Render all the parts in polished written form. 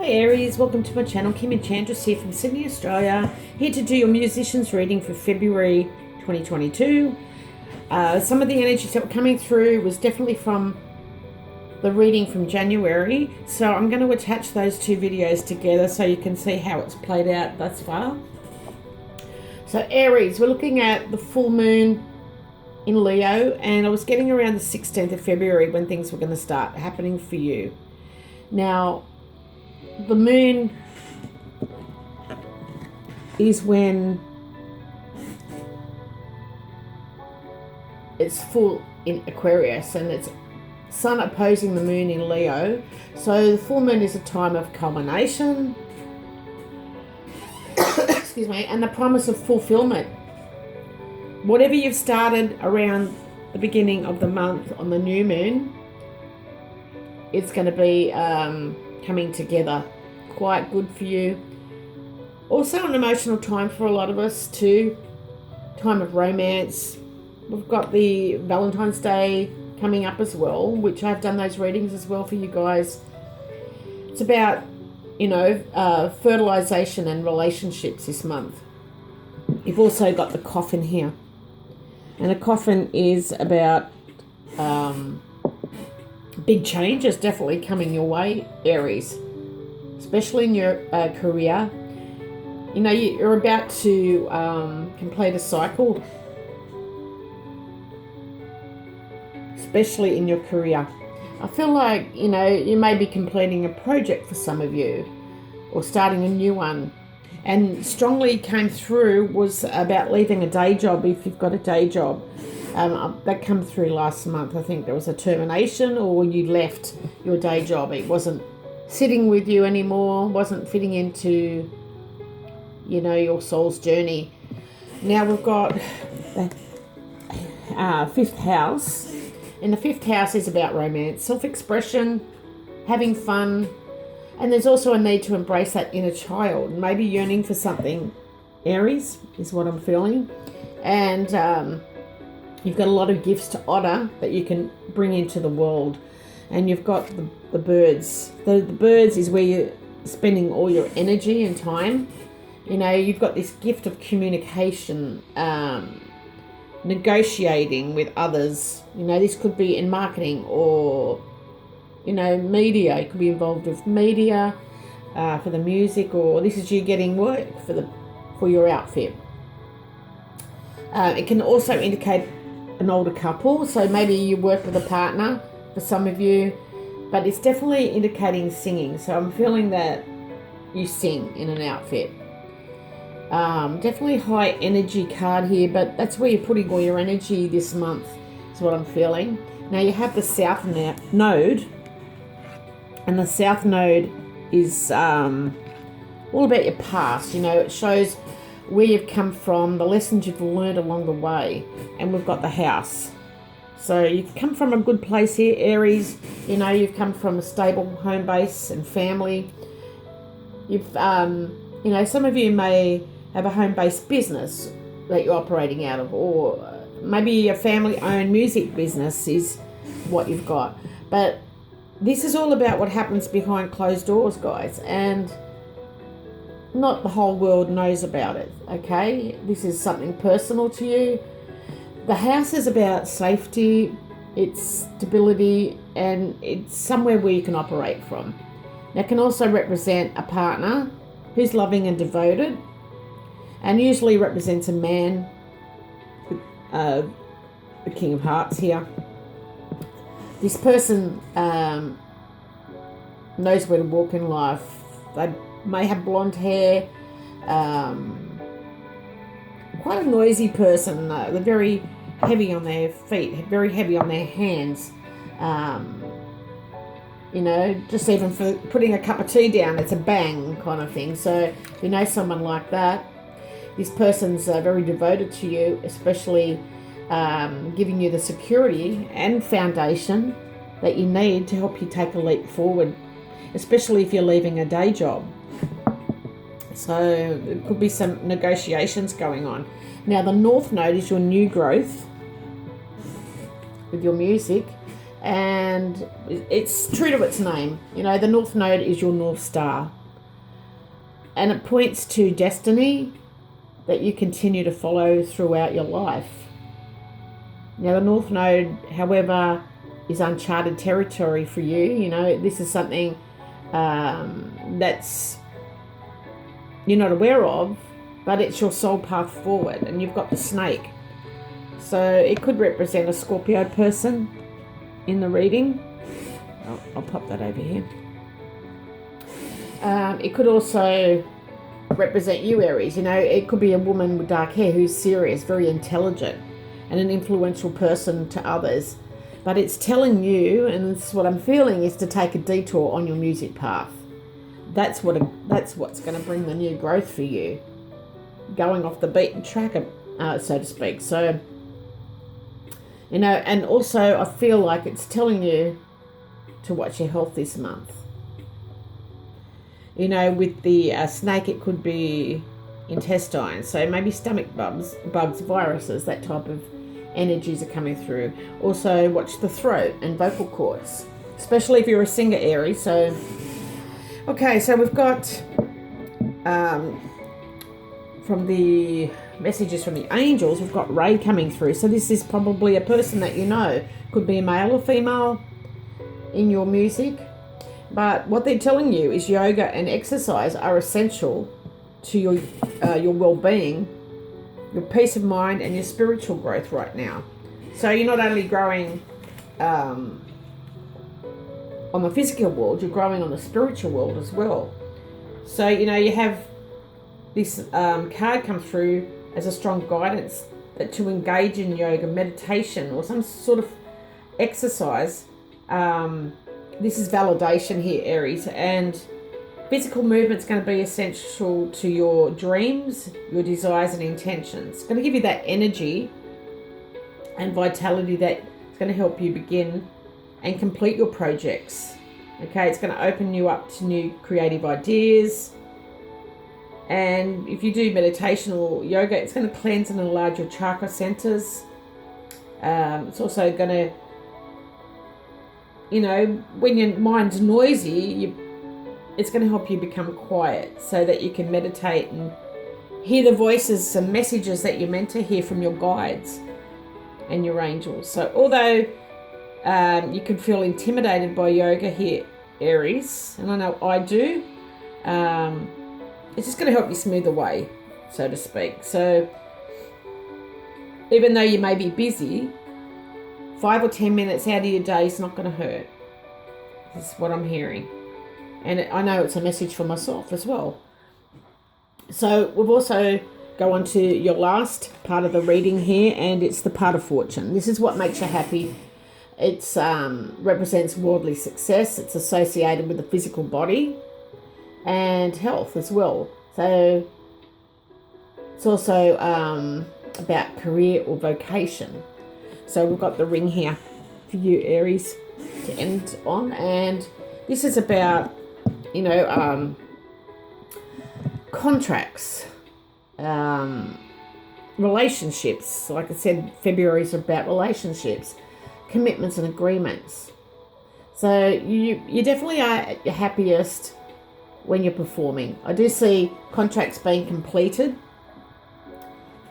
Hi Aries, welcome to my channel. Kim Enchantress here from Sydney, Australia. Here to do your musician's reading for February 2022. Some of the energies that were coming through was definitely from the reading from January. So I'm going to attach those two videos together so you can see how it's played out thus far. So Aries, we're looking at the full moon in Leo, and I was getting around the 16th of February when things were going to start happening for you. Now, the moon is when it's full in Aquarius, and it's Sun opposing the moon in Leo. So the full moon is a time of culmination, excuse me, and the promise of fulfillment. Whatever you've started around the beginning of the month on the new moon, it's going to be coming together. Quite good for you. Also an emotional time for a lot of us too. Time of romance. We've got the Valentine's Day coming up as well, which I've done those readings as well for you guys. It's about, fertilization and relationships this month. You've also got the coffin here. And a coffin is about big changes definitely coming your way, Aries, especially in your career. You're about to complete a cycle, especially in your career. I feel like, you may be completing a project for some of you or starting a new one. And strongly came through was about leaving a day job if you've got a day job. That came through last month. I think there was a termination, or you left your day job. It wasn't sitting with you anymore, wasn't fitting into, your soul's journey. Now we've got the fifth house. And the fifth house is about romance, self-expression, having fun. And there's also a need to embrace that inner child, maybe yearning for something. Aries is what I'm feeling. And you've got a lot of gifts to honor that you can bring into the world. And you've got the birds. The birds is where you're spending all your energy and time. You've got this gift of communication, negotiating with others. This could be in marketing or media. You could be involved with media for the music, or this is you getting work for your outfit. It can also indicate an older couple, so maybe you work with a partner for some of you, but it's definitely indicating singing. So I'm feeling that you sing in an outfit. Definitely high energy card here, but that's where you're putting all your energy this month is what I'm feeling. Now you have the South Node. And the South Node is all about your past. It shows where you've come from, the lessons you've learned along the way. And we've got the house. So you've come from a good place here, Aries. You've come from a stable home base and family. You've, some of you may have a home-based business that you're operating out of, or maybe a family-owned music business is what you've got. But this is all about what happens behind closed doors, guys, and not the whole world knows about it, okay? This is something personal to you. The house is about safety, it's stability, and it's somewhere where you can operate from. Now, it can also represent a partner who's loving and devoted, and usually represents a man, the King of Hearts here. This person knows where to walk in life. They may have blonde hair, quite a noisy person. They're very heavy on their feet, very heavy on their hands. Just even for putting a cup of tea down, it's a bang kind of thing. So if you know someone like that, this person's very devoted to you, especially giving you the security and foundation that you need to help you take a leap forward, especially if you're leaving a day job. So there could be some negotiations going on. Now the North Node is your new growth with your music, and it's true to its name. You know, the North Node is your North Star, and it points to destiny that you continue to follow throughout your life. Now, the North Node, however, is uncharted territory for you. You know, this is something that's you're not aware of, but it's your soul path forward, and you've got the snake. So it could represent a Scorpio person in the reading. I'll pop that over here. It could also represent you, Aries. You know, it could be a woman with dark hair who's serious, very intelligent, and an influential person to others. But it's telling you, and this is what I'm feeling, is to take a detour on your music path. That's what's going to bring the new growth for you, going off the beaten track, so to speak. So, you know, and also I feel like it's telling you to watch your health this month. You know, with the snake, it could be intestines, so maybe stomach bugs, viruses, that type of energies are coming through. Also, watch the throat and vocal cords, especially if you're a singer, Aries. So, okay, so we've got from the messages from the angels, we've got Ray coming through. So this is probably a person that you know, could be a male or female in your music. But what they're telling you is yoga and exercise are essential to your well-being, your peace of mind, and your spiritual growth right now. So you're not only growing on the physical world, you're growing on the spiritual world as well. So, you know, you have this card come through as a strong guidance that to engage in yoga, meditation, or some sort of exercise. This is validation here, Aries, and physical movement's going to be essential to your dreams, your desires and intentions. It's going to give you that energy and vitality that's going to help you begin and complete your projects. Okay, it's going to open you up to new creative ideas. And if you do meditation or yoga, it's going to cleanse and enlarge your chakra centers. It's also going to, you know, when your mind's noisy, it's going to help you become quiet so that you can meditate and hear the voices and messages that you're meant to hear from your guides and your angels. So although you can feel intimidated by yoga here, Aries, and I know I do, it's just going to help you smooth the way, so to speak. So even though you may be busy, 5 or 10 minutes out of your day is not going to hurt. This is what I'm hearing. And I know it's a message for myself as well. So we've also go on to your last part of the reading here, and it's the part of fortune. This is what makes you happy. It's represents worldly success. It's associated with the physical body and health as well. So it's also about career or vocation. So we've got the ring here for you, Aries, to end on. And this is about, you know, contracts, relationships. Like I said, February is about relationships, commitments and agreements. So you definitely are at your happiest when you're performing. I do see contracts being completed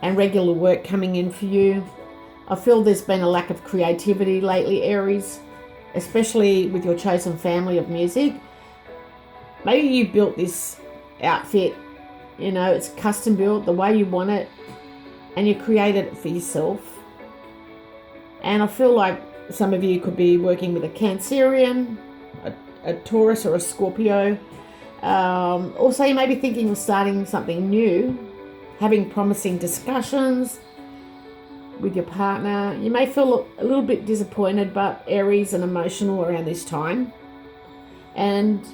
and regular work coming in for you. I feel there's been a lack of creativity lately, Aries, especially with your chosen family of music. Maybe you built this outfit, you know, it's custom built the way you want it, and you created it for yourself. And I feel like some of you could be working with a Cancerian, a Taurus or a Scorpio. Also, you may be thinking of starting something new, having promising discussions with your partner. You may feel a little bit disappointed, but Aries and emotional around this time. And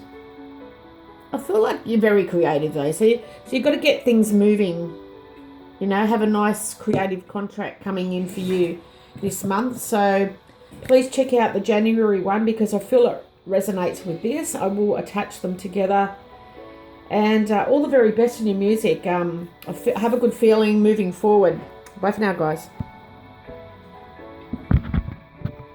I feel like you're very creative though. So you've got to get things moving. You know, have a nice creative contract coming in for you this month. So please check out the January one because I feel it resonates with this. I will attach them together. And all the very best in your music. Have a good feeling moving forward. Bye for now, guys.